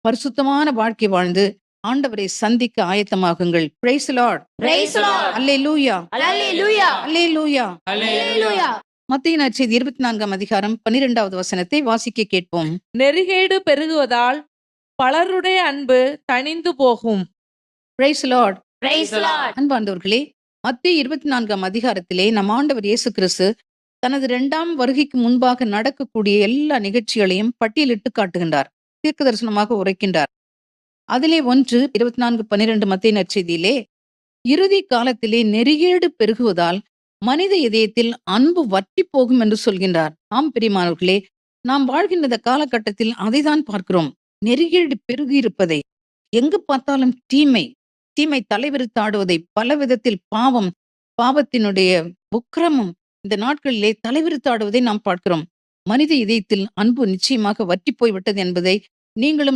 பரிசுத்தமான வாழ்க்கை வாழ்ந்து ஆண்டவரை சந்திக்க ஆயத்தமாகுங்கள். Praise Lord. Praise the Lord. அல்லேலூயா. Hallelujah. அல்லேலூயா. Hallelujah. மத்தேயு நற்செய்தி 24ஆம் அதிகாரம் 12வது வசனத்தை வாசிக்க கேட்போம். நெறிகேடு பெருகுவதால் பலருடைய அன்பு தணிந்து போகும். Praise Lord. Praise the Lord. அன்பார்ந்தவர்களே, மத்தேயு 24ஆம் அதிகாரத்திலே நம் ஆண்டவர் இயேசு கிறிஸ்து தனது 2ஆம் வருகைக்கு முன்பாக நடக்கக்கூடிய எல்லா நிகழ்ச்சிகளையும் பட்டியலிட்டு காட்டுகின்றார். தீர்க்க தரிசனமாக உரைக்கின்றார். அதிலே ஒன்று 24:12 மத்தேயு நற்செய்தியிலே, இறுதி காலத்திலே நெறிகேடு பெருகுவதால் மனித இதயத்தில் அன்பு வற்றி போகும் என்று சொல்கின்றார். ஆம் பிரியமானவர்களே, நாம் வாழ்கின்ற இந்த காலகட்டத்தில் அதைதான் பார்க்கிறோம். நெறிகேடு பெருகி இருப்பதை, எங்கு பார்த்தாலும் தீமை தீமை தலைவிரித்தாடுவதை, பல விதத்தில் பாவத்தினுடைய உக்கிரமும் இந்த நாட்களிலே தலைவிரித்தாடுவதை நாம் பார்க்கிறோம். மனித இதயத்தில் அன்பு நிச்சயமாக வற்றி போய்விட்டது என்பதை நீங்களும்